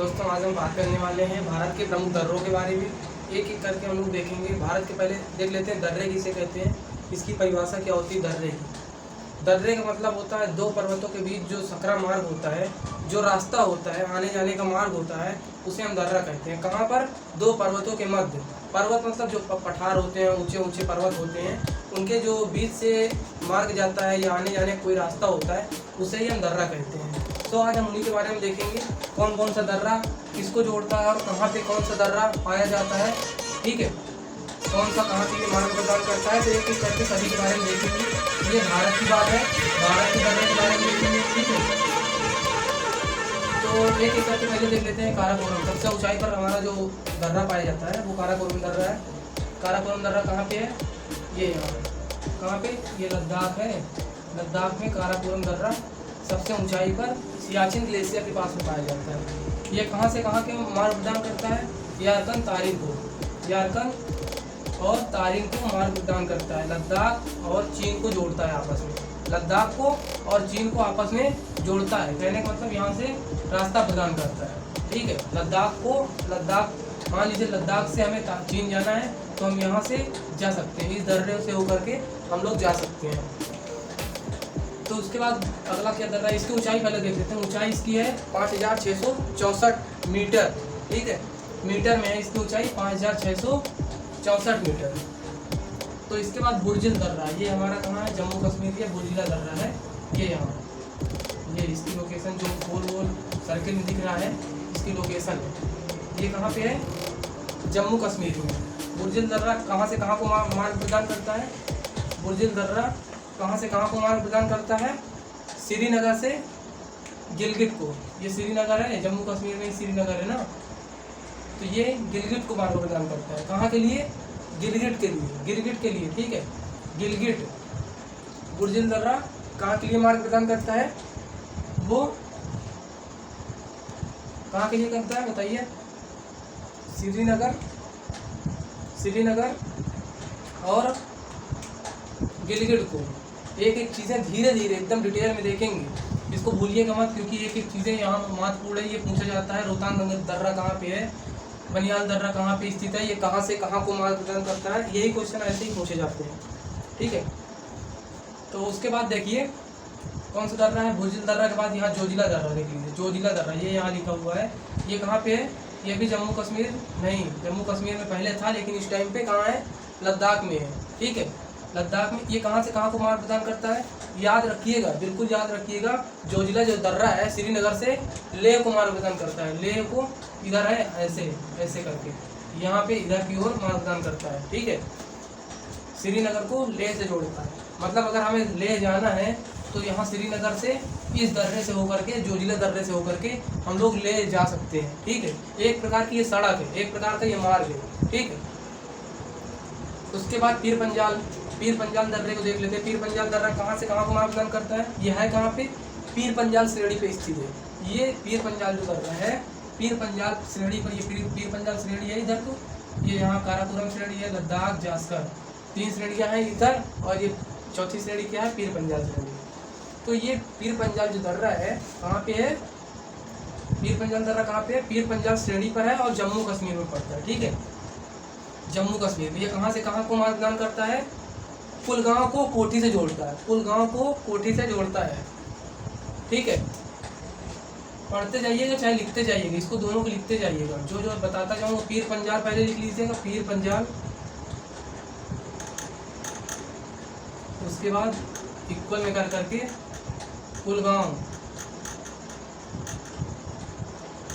दोस्तों आज हम बात करने वाले हैं भारत के प्रमुख दर्रों के बारे में। एक एक करके हम लोग देखेंगे। भारत के पहले देख लेते हैं दर्रे किसे कहते हैं, इसकी परिभाषा क्या होती है दर्रे की। दर्रे का मतलब होता है दो पर्वतों के बीच जो सकरा मार्ग होता है, जो रास्ता होता है, आने जाने का मार्ग होता है, उसे हम दर्रा कहते हैं। कहाँ पर? दो पर्वतों के मध्य। पर्वत मतलब जो पठार होते हैं, ऊंचे ऊंचे पर्वत होते हैं, उनके जो बीच से मार्ग जाता है या आने जाने का कोई रास्ता होता है, उसे ही हम दर्रा कहते हैं। तो आज हम उन्हीं के बारे में देखेंगे, कौन कौन सा दर्रा किसको जोड़ता है और कहाँ पे कौन सा दर्रा पाया जाता है। ठीक है, कौन सा कहाँ के लिए मार्ग प्रदान करता है, तो एक एक करके सभी के बारे में देखेंगे। ये भारत की बात है, भारत के दर्रे के बारे में देखेंगे। ठीक है, तो एक एक करके पहले देख लेते हैं काराकोरम। सबसे ऊंचाई पर हमारा जो दर्रा पाया जाता है वो काराकोरम दर्रा है। काराकोरम दर्रा कहाँ पे है? ये यहाँ कहाँ पे? ये लद्दाख है। लद्दाख में काराकोरम दर्रा सबसे ऊंचाई पर सियाचिन ग्लेशियर के पास में पाया जाता है। ये कहाँ से कहाँ के मार्ग प्रदान करता है? यारकन तारिक को, यारकन और तारिक को मार्ग प्रदान करता है। लद्दाख और चीन को जोड़ता है आपस में, लद्दाख को और चीन को आपस में जोड़ता है। कहने का मतलब यहाँ से रास्ता प्रदान करता है। ठीक है, लद्दाख मान लीजिए लद्दाख से हमें चीन जाना है तो हम यहाँ से जा सकते हैं, इस दर्रे से होकर के हम लोग जा सकते हैं। तो उसके बाद अगला क्या दर्रा है? इसकी ऊंचाई पहले देख लेते हैं। ऊंचाई इसकी है 5664 मीटर। ठीक है, मीटर में है इसकी ऊंचाई 5664 मीटर। तो इसके बाद बुर्जिल दर्रा, ये हमारा कहाँ है? जम्मू कश्मीर के बुर्जिला दर्रा है। ये यहाँ, ये इसकी लोकेशन जो गोल गोल सर्किल में दिख रहा है, इसकी लोकेशन है। ये कहाँ पे है? जम्मू कश्मीर में। बुर्जिल दर्रा कहाँ से कहाँ को मार्ग प्रदान करता है? बुर्जिल दर्रा कहाँ से कहाँ को मार्ग प्रदान करता है? श्रीनगर से गिलगित को। ये श्रीनगर है, जम्मू कश्मीर में श्रीनगर है ना, तो ये गिलगित को मार्ग प्रदान करता है। कहाँ के लिए? गिलगित के लिए, गिलगित के लिए। ठीक है, गिलगित बुर्जिल दर्रा कहाँ के लिए मार्ग प्रदान करता है? वो कहाँ के लिए करता है बताइए? श्रीनगर और गिलगित को। एक एक चीज़ें धीरे धीरे एकदम डिटेल में देखेंगे, इसको भूलिएगा मत, क्योंकि एक एक चीज़ें यहाँ महत्वपूर्ण है। ये पूछा जाता है रोहतांग दर्रा कहाँ पे है, बनियाल दर्रा कहाँ पे स्थित है, ये कहाँ से कहाँ को मार्ग प्रदान करता है, यही क्वेश्चन ऐसे ही पूछे जाते हैं। ठीक है, तो उसके बाद देखिए कौन सा दर्रा है? बुर्जिल दर्रा के बाद यहाँ जोजिला दर्रा देख लीजिए। जोजिला दर्रा ये यहाँ लिखा हुआ है, ये कहाँ पे है? ये भी जम्मू कश्मीर नहीं, जम्मू कश्मीर में पहले था, लेकिन इस टाइम पे कहाँ है? लद्दाख में है। ठीक है, लद्दाख में। ये कहाँ से कहाँ को मार्ग प्रदान करता है? याद रखिएगा, बिल्कुल याद रखिएगा। जोजिला जो दर्रा है श्रीनगर से लेह को मार्ग प्रदान करता है। लेह को इधर है ऐसे ऐसे करके, यहाँ पे इधर की ओर मार्ग प्रदान करता है। ठीक है, श्रीनगर को लेह से जोड़ता है। मतलब अगर हमें लेह जाना है तो यहाँ श्रीनगर से इस दर्रे से होकर के, जोजिला दर्रे से होकर के हम लोग ले जा सकते हैं। ठीक है, एक प्रकार की ये सड़क है, एक प्रकार का ये मार्ग है। ठीक है, उसके बाद पीर पंजाल दर्रे को देख लेते हैं। पीर पंजाल दर्रा कहाँ से कहाँ को मार्ग प्रदान करता है? यह है कहाँ पे? पीर पंजाल श्रेणी पे स्थित है। ये पीर पंजाल जो दर्रा है, पीर पंजाल श्रेणी पर, ये पीर पंजाल श्रेणी है इधर। तो ये यहाँ काराकोरम श्रेणी है, लद्दाख, जास्कर, 3 श्रेणियाँ हैं इधर, और ये चौथी श्रेणी क्या है? पीर पंजाल श्रेणी। तो ये पीर पंजाल जो दर्रा है कहाँ पे है? पीर पंजाल दर्रा कहाँ पे है? पीर पंजाल श्रेणी पर है और जम्मू कश्मीर में पड़ता है। ठीक है, जम्मू कश्मीर में। ये कहाँ से कहाँ को मार्ग प्रदान करता है? कुलगांव को कोठी से जोड़ता है, कुलगांव को कोठी से जोड़ता है। ठीक है, पढ़ते जाइएगा चाहे लिखते जाइएगा, इसको दोनों को लिखते जाइएगा। जो जो बताता जाऊँगा, पीर पंजाल पहले लिख लीजिएगा, पीर पंजाल, उसके बाद इक्वल में कर करके कुलगांव,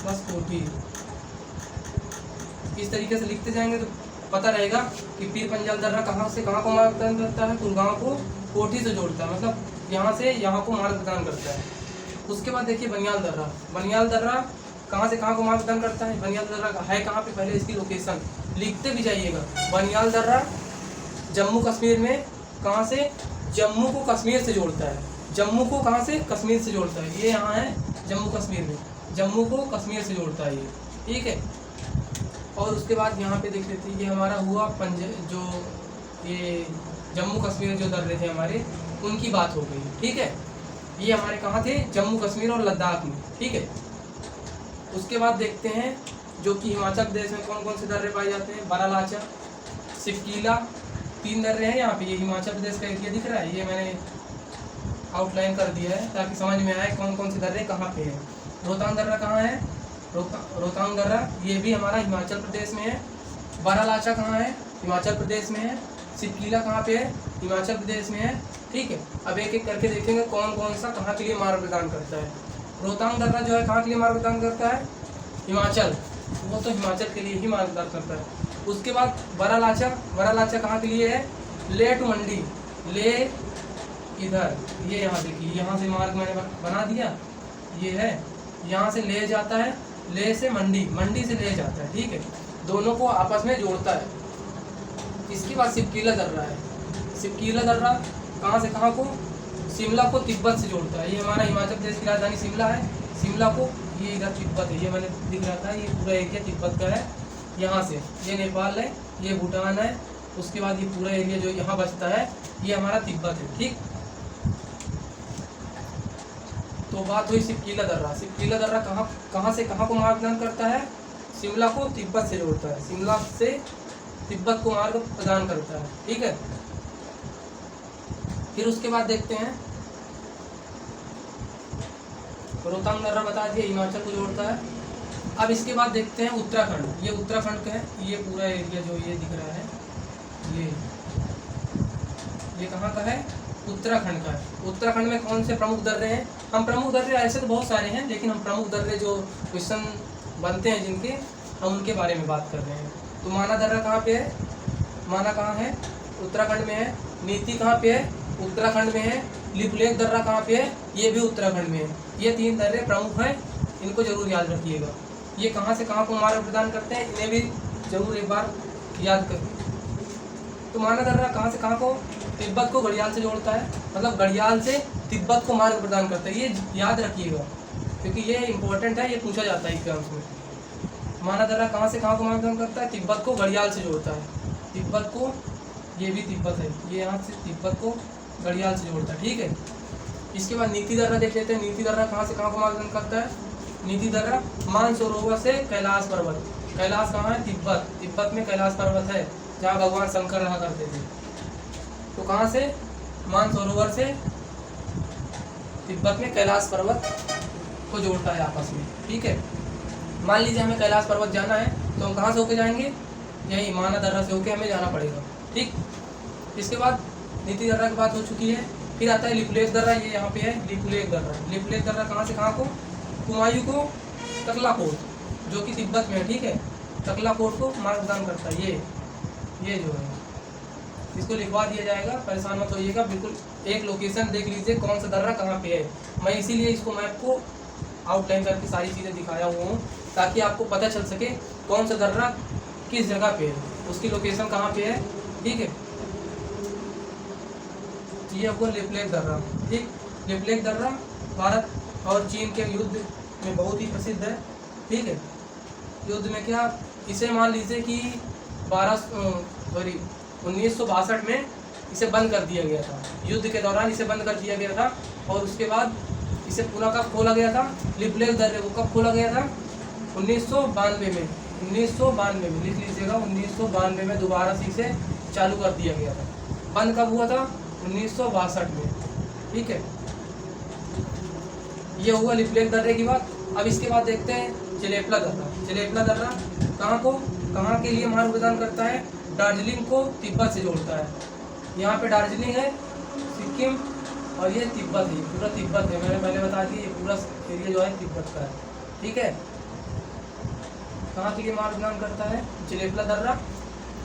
बस कोठी। इस तरीके से लिखते जाएंगे तो पता रहेगा कि पीर पंजाल दर्रा कहाँ से कहाँ को मार्ग प्रदान करता है? कुलगांव को कोठी से जोड़ता है, मतलब यहाँ से यहाँ को मार्ग प्रदान करता है। उसके बाद देखिए बनियाल दर्रा। बनियाल दर्रा कहाँ से कहाँ को मार्ग प्रदान करता है? बनियाल दर्रा है कहाँ पे? पहले इसकी लोकेशन लिखते भी जाइएगा। बनियाल दर्रा जम्मू कश्मीर में, कहाँ से? जम्मू को कश्मीर से जोड़ता है। जम्मू को कहाँ से? कश्मीर से जोड़ता है। ये यहाँ है जम्मू कश्मीर में, जम्मू को कश्मीर से जोड़ता है ये। ठीक है, और उसके बाद यहाँ पे देख लेते हैं, ये हमारा हुआ जो ये जम्मू कश्मीर जो दर्रे थे हमारे, उनकी बात हो गई। ठीक है, ये हमारे कहाँ थे? जम्मू कश्मीर और लद्दाख में। ठीक है, उसके बाद देखते हैं जो कि हिमाचल प्रदेश में कौन कौन से दर्रे पाए जाते हैं। बारालाचा, सिपकीला, 3 दर्रे हैं यहाँ पे। ये हिमाचल प्रदेश का एरिया दिख रहा है, ये मैंने आउटलाइन कर दिया है ताकि समझ में आए कौन कौन से दर्रे कहाँ पे हैं। रोहतांग दर्रा कहाँ है? रोहतांग दर्रा ये भी हमारा हिमाचल प्रदेश में है। बारालाचा कहाँ है? हिमाचल प्रदेश में है। सिपकीला कहाँ पे है? हिमाचल प्रदेश में है। ठीक है, अब एक एक करके देखेंगे कौन कौन सा कहाँ के लिए मार्ग प्रदान करता है। रोहतांग दर्रा जो है कहाँ के लिए मार्ग प्रदान करता है? हिमाचल, वो तो हिमाचल के लिए ही मार्ग प्रदान करता है। उसके बाद बारालाचा, बारालाचा कहाँ के लिए है? ले टू मंडी, ले इधर, ये यहाँ देखिए, यहाँ से मार्ग मैंने बना दिया, ये है, यहाँ से ले जाता है, ले से मंडी, मंडी से ले जाता है। ठीक है, दोनों को आपस में जोड़ता है। इसके बाद सिपकीला दर्रा है। सिपकीला दर्रा कहाँ से कहाँ को? शिमला को तिब्बत से जोड़ता है। ये हमारा हिमाचल प्रदेश की राजधानी शिमला है, शिमला को, ये इधर तिब्बत है, ये मैंने दिख रहा था, ये पूरा एरिया तिब्बत का है। यहाँ से ये नेपाल है, ये भूटान है, उसके बाद ये पूरा एरिया जो यहाँ बचता है ये हमारा तिब्बत है। ठीक, तो बात हुई सिपकीला दर्रा। सिपकीला दर्रा कहाँ से कहाँ को मार्ग प्रदान करता है? शिमला को तिब्बत से जोड़ता है, शिमला से तिब्बत को मार्ग प्रदान करता है। ठीक है, फिर उसके बाद देखते हैं रोहतांग दर्रा बता दिया, हिमाचल को जोड़ता है। अब इसके बाद देखते हैं उत्तराखंड। ये उत्तराखंड का है, ये पूरा एरिया जो ये दिख रहा है, ये कहाँ का है? उत्तराखंड का है। उत्तराखंड में कौन से प्रमुख दर्रे हैं? हम प्रमुख दर्रे ऐसे तो बहुत सारे हैं, लेकिन हम प्रमुख दर्रे जो क्वेश्चन बनते हैं जिनके, हम उनके बारे में बात कर रहे हैं। तो माना दर्रा कहाँ पे है? माना कहाँ है? उत्तराखंड में है। नीति कहाँ पे है? उत्तराखंड में है। लिपुलेख दर्रा कहाँ पे है? ये भी उत्तराखंड में है। ये 3 दर्रे प्रमुख हैं, इनको जरूर याद रखिएगा। ये कहाँ से कहाँ को मार्ग प्रदान करते हैं, इन्हें भी जरूर एक बार याद करिए। तो माना दर्रा कहाँ से कहाँ को? तिब्बत को घड़ियाल से जोड़ता है, मतलब घड़ियाल से तिब्बत को मार्ग प्रदान करता है। ये याद रखिएगा क्योंकि ये इंपॉर्टेंट है, ये पूछा जाता है एग्जाम्स में। माना दर्रा कहाँ से कहाँ को मार्ग प्रदान करता है? तिब्बत को घड़ियाल से जोड़ता है, तिब्बत को, ये भी तिब्बत है, ये यहाँ से तिब्बत को घड़ियाल से जोड़ता है। ठीक है, इसके बाद नीति दर्रा देख लेते हैं। नीति दर्रा कहाँ से कहाँ को मार्ग प्रदान करता है? नीति दर्रा मानसरोवर से कैलाश पर्वत। कैलाश कहाँ है? तिब्बत, तिब्बत में कैलाश पर्वत है जहाँ भगवान शंकर रहा करते थे। तो कहाँ से? मानसरोवर से तिब्बत में कैलाश पर्वत को जोड़ता है आपस में। ठीक है, मान लीजिए हमें कैलाश पर्वत जाना है तो हम कहाँ से होके जाएंगे? यही माना दर्रा से होके हमें जाना पड़ेगा। ठीक, इसके बाद नीति दर्रा की बात हो चुकी है। फिर आता है लिपुलेख दर्रा, ये यहाँ पे है लिपुलेख दर्रा। लिपुलेख दर्रा कहाँ से कहाँ को? कुमायूं को तकलाकोट, जो कि तिब्बत में है। ठीक है, तकलाकोट को मार्ग प्रदान करता है। ये जो है इसको लिखवा दिया जाएगा, परेशान मत होइएगा। बिल्कुल एक लोकेशन देख लीजिए कौन सा दर्रा कहाँ पे है। मैं इसीलिए इसको मैप को आउटलाइन करके सारी चीज़ें दिखाया हुआ हूँ ताकि आपको पता चल सके कौन सा दर्रा किस जगह पे है, उसकी लोकेशन कहाँ पे है। ठीक है, ये आपको लिपुलेख दर्रा। ठीक, लिपुलेख दर्रा भारत और चीन के युद्ध में बहुत ही प्रसिद्ध है। ठीक है, युद्ध में क्या, इसे मान लीजिए कि 1962 में इसे बंद कर दिया गया था। युद्ध के दौरान इसे बंद कर दिया गया था और उसके बाद इसे पुनः कब खोला गया था? लिपुलेख दर्रे को कब खोला गया था? 1992 में। 1992 में लिख लीजिएगा, 1992 में दोबारा से इसे चालू कर दिया गया था। बंद कब हुआ था? 1962 में। ठीक है, ये हुआ लिपुलेख दर्रे की बात। अब इसके बाद देखते हैं जलेपला दर्रा। जलेपला दर्रा कहाँ के लिए मार्ग प्रदान करता है? दार्जिलिंग को तिब्बत से जोड़ता है। यहाँ पे दार्जिलिंग है, सिक्किम, और ये तिब्बत है, पूरा तिब्बत है। मैंने पहले बता दिया, ये पूरा एरिया जो है तिब्बत का है। ठीक है, कहाँ के लिए मार्ग प्रदान करता है? जलेपला दर्रा।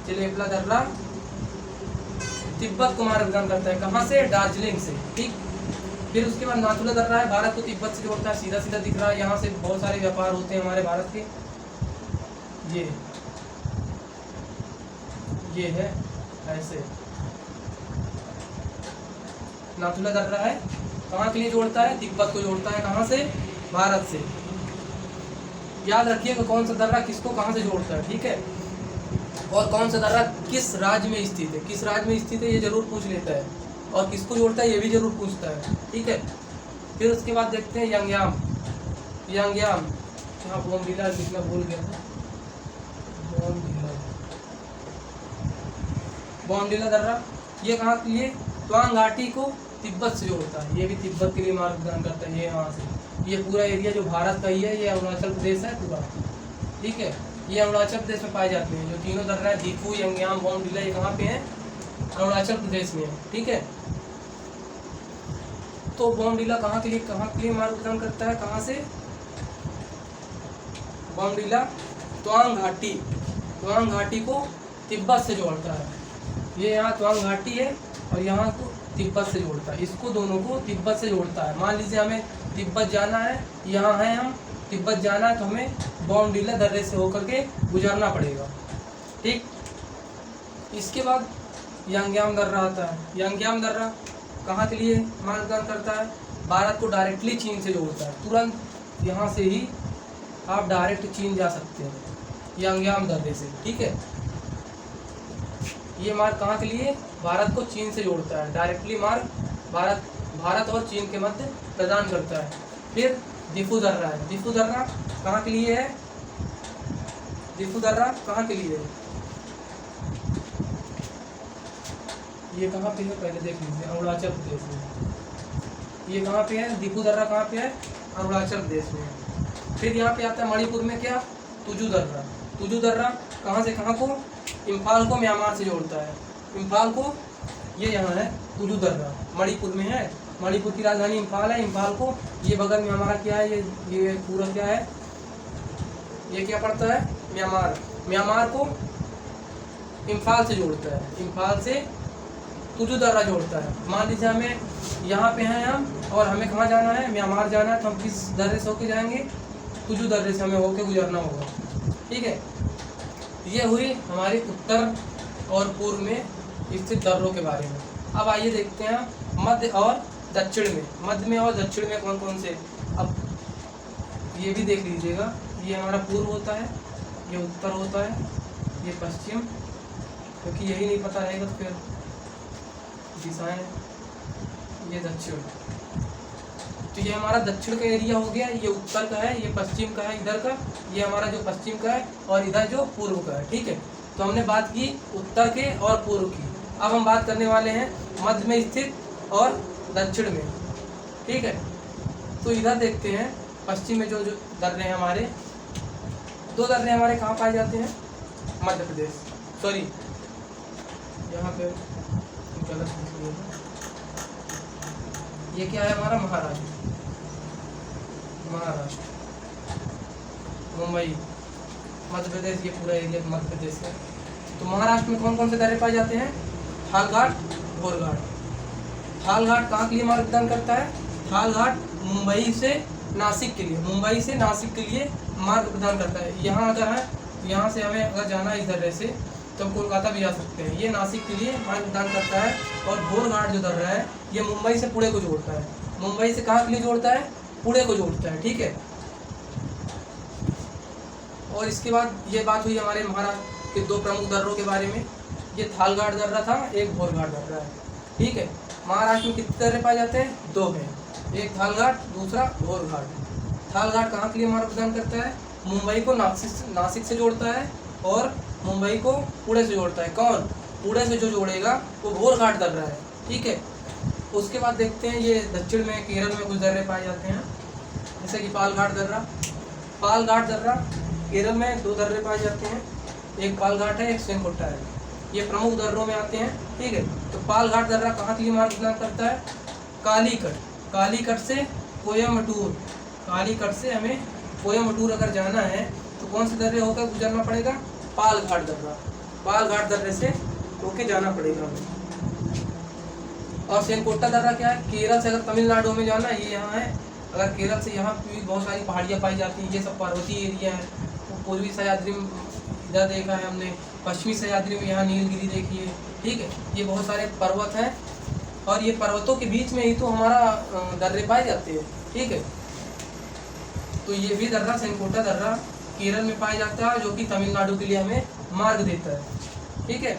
जलेपला दर्रा तिब्बत को मार्ग प्रदान करता है। कहाँ से? दार्जिलिंग से। ठीक, फिर उसके बाद नाथुला दर्रा है, भारत को तिब्बत से जोड़ता है। सीधा सीधा दिख रहा है, यहाँ से बहुत सारे व्यापार होते हैं हमारे भारत के। ये है ऐसे नाथुला दर्रा है। कहाँ के लिए जोड़ता है? तिब्बत को जोड़ता है। कहाँ से? भारत से। याद रखिएगा कौन सा दर्रा किसको कहाँ से जोड़ता है। ठीक है, और कौन सा दर्रा किस राज्य में स्थित है, किस राज्य में स्थित है ये जरूर पूछ लेता है, और किसको जोड़ता है ये भी जरूर पूछता है। ठीक है, फिर उसके बाद देखते हैं यांगयाम। यांगयाम यहाँ बॉमडिला लिखना भूल गया था। बॉमडिला दर्रा ये कहाँ के लिए? त्वांग घाटी को तिब्बत से जोड़ता है। ये भी तिब्बत के लिए मार्ग प्रदान करता है। ये यहाँ से ये पूरा एरिया जो भारत का ही है, ये अरुणाचल प्रदेश है पूरा, ठीक है। ये अरुणाचल प्रदेश में पाए जाते हैं। जो तीनों दर्रा है, दीफू, यंगयाम, बॉमडिला, ये कहाँ पे हैं? अरुणाचल प्रदेश में है, ठीक है। तो बॉमडिला कहाँ के लिए मार्ग प्रदान करता है? कहाँ से? बॉमडिला त्वांग घाटी को तिब्बत से जोड़ता है। ये यहाँ त्वांग घाटी है और यहाँ को तिब्बत से जोड़ता है। इसको दोनों को तिब्बत से जोड़ता है। मान लीजिए हमें तिब्बत जाना है, यहाँ है हम तिब्बत जाना है, तो हमें बॉमडिला दर्रे से होकर के गुजरना पड़ेगा, ठीक। इसके बाद यांग्याम दर्रा आता है। यांग्याम दर्रा कहाँ के लिए मार्ग प्रदान करता है? भारत को डायरेक्टली चीन से जोड़ता है। तुरंत यहाँ से ही आप डायरेक्ट चीन जा सकते हैं यांग्याम दर्रे से, ठीक है। ये मार्ग कहाँ के लिए? भारत को चीन से जोड़ता है। डायरेक्टली मार्ग भारत और चीन के मध्य प्रदान करता है। फिर दीफू दर्रा है। दीफू दर्रा कहाँ के लिए है? दीफू दर्रा कहाँ के लिए है? ये कहाँ पे है पहले देख लीजिए, अरुणाचल प्रदेश में। ये कहाँ पे है? दीफू दर्रा कहाँ पे है? अरुणाचल प्रदेश में। फिर यहाँ पे आता है मणिपुर में क्या? तुजू दर्रा। तुजू दर्रा कहाँ से कहाँ को? इम्फाल को म्यांमार से जोड़ता है। इम्फाल को, ये यहाँ है तुजू दर्रा, मणिपुर में है। मणिपुर की राजधानी इम्फाल है। इम्फाल को ये बगल में हमारा क्या है? ये पूरा क्या है? ये क्या पड़ता है? म्यांमार। म्यांमार को इम्फाल से जोड़ता है। इम्फाल से तुजू दर्रा जोड़ता है। मान लीजिए हमें यहाँ पे हैं हम और हमें कहाँ जाना है? म्यांमार जाना है, तो हम किस दर्रे से होके जाएंगे? तुजू दर्रे से हमें होके गुजरना होगा, ठीक है। ये हुई हमारी उत्तर और पूर्व में स्थित दर्रों के बारे में। अब आइए देखते हैं मध्य और दक्षिण में। मध्य में और दक्षिण में कौन कौन से? अब ये भी देख लीजिएगा। ये हमारा पूर्व होता है, ये उत्तर होता है, ये पश्चिम, क्योंकि यही नहीं पता रहेगा तो फिर दिशाएं, ये दक्षिण। तो ये हमारा दक्षिण का एरिया हो गया, ये उत्तर का है, ये पश्चिम का है इधर का, ये हमारा जो पश्चिम का है, और इधर जो पूर्व का है, ठीक है। तो हमने बात की उत्तर के और पूर्व की। अब हम बात करने वाले हैं मध्य में स्थित और दक्षिण में, ठीक है। तो इधर देखते हैं पश्चिम में जो दर्रे हैं हमारे, दो दर्रे हमारे कहाँ पाए जाते हैं? मध्य प्रदेश, सॉरी यहाँ पे गलत लिख लिया। ये क्या है हमारा? महाराष्ट्र, मुंबई, मध्य प्रदेश, ये पूरा एरिया मध्य प्रदेश है। तो महाराष्ट्र में कौन कौन से दर्रे पाए जाते हैं? थालघाट, घोरघाट। थालघाट कहाँ के लिए मार्ग प्रदान करता है? थालघाट मुंबई से नासिक के लिए, मुंबई से नासिक के लिए मार्ग प्रदान करता है। यहाँ अगर है, यहाँ से हमें अगर जाना है इस दर्रे से, तो हम कोलकाता भी जा सकते हैं। ये नासिक के लिए मार्ग प्रदान करता है। और घोरघाट जो दर्रा है, ये मुंबई से पुणे को जोड़ता है। मुंबई से कहाँ के लिए जोड़ता है? पुणे को जोड़ता है, ठीक है। और इसके बाद ये बात हुई हमारे महाराष्ट्र के दो प्रमुख दर्रों के बारे में। ये थालघाट दर्रा था, एक घोरघाट दर्रा है, ठीक है। महाराष्ट्र में कितने दर्रे पाए जाते हैं? दो हैं, एक थालघाट, दूसरा घोरघाट। थालघाट कहाँ के लिए मार्ग प्रदान करता है? मुंबई को नासिक से जोड़ता है और मुंबई को पुणे से जोड़ता है। कौन? पुणे से जो जोड़ेगा वो घोरघाट दर्रा है, ठीक है। उसके बाद देखते हैं ये दक्षिण में केरल में कुछ दर्रे पाए जाते हैं, जैसे कि पालघाट दर्रा। पालघाट दर्रा केरल में दो दर्रे पाए जाते हैं, एक पालघाट है, एक सेनकोट्टा है। ये प्रमुख दर्रों में आते हैं, ठीक है। तो पालघाट दर्रा कहाँ के लिए मार्ग प्रदान करता है? कालीकट, कालीकट से कोयम्बटूर, कालीकट से हमें कोयम्बटूर अगर जाना है तो कौन से दर्रे होकर गुजरना पड़ेगा? पालघाट दर्रा, पालघाट दर्रे से होके जाना पड़ेगा हमें। और सेनकोट्टा दर्रा क्या है? केरल से अगर तमिलनाडु में जाना है, ये यहाँ है, अगर केरल से यहाँ भी बहुत सारी पहाड़ियाँ पाई जाती हैं, ये सब पर्वतीय एरिया है। तो पूर्वी सह्याद्री इधर देखा है हमने, पश्चिमी सह्याद्री में यहाँ नीलगिरी देखी है, ठीक है। ये बहुत सारे पर्वत हैं और ये पर्वतों के बीच में ही तो हमारा दर्रे पाए जाते हैं, ठीक है। तो ये भी दर्रा सेनकोट्टा दर्रा केरल में पाया जाता है, जो कि तमिलनाडु के लिए हमें मार्ग देता है, ठीक है।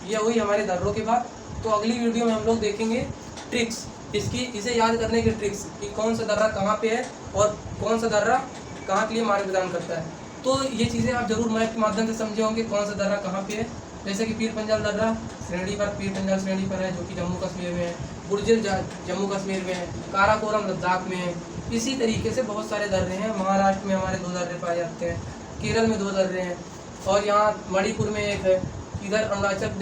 यह हुई हमारे दर्रों की बात। तो अगली वीडियो में हम लोग देखेंगे ट्रिक्स, इसे याद करने की ट्रिक्स कि कौन सा दर्रा कहाँ पे है और कौन सा दर्रा कहाँ के लिए मार्ग प्रदान करता है। तो ये चीज़ें आप जरूर मैप के माध्यम से समझे होंगे कौन सा दर्रा कहाँ पे है। जैसे कि पीर पंजाल दर्रा श्रेणी पर, पीर पंजाल श्रेणी पर है जो कि जम्मू कश्मीर में है, बुर्जिल जम्मू कश्मीर में है, काराकोरम लद्दाख में है। इसी तरीके से बहुत सारे दर्रे हैं। महाराष्ट्र में हमारे 2 दर्रे पाए जाते हैं, केरल में 2 दर्रे हैं और यहाँ मणिपुर में एक है, इधर अरुणाचल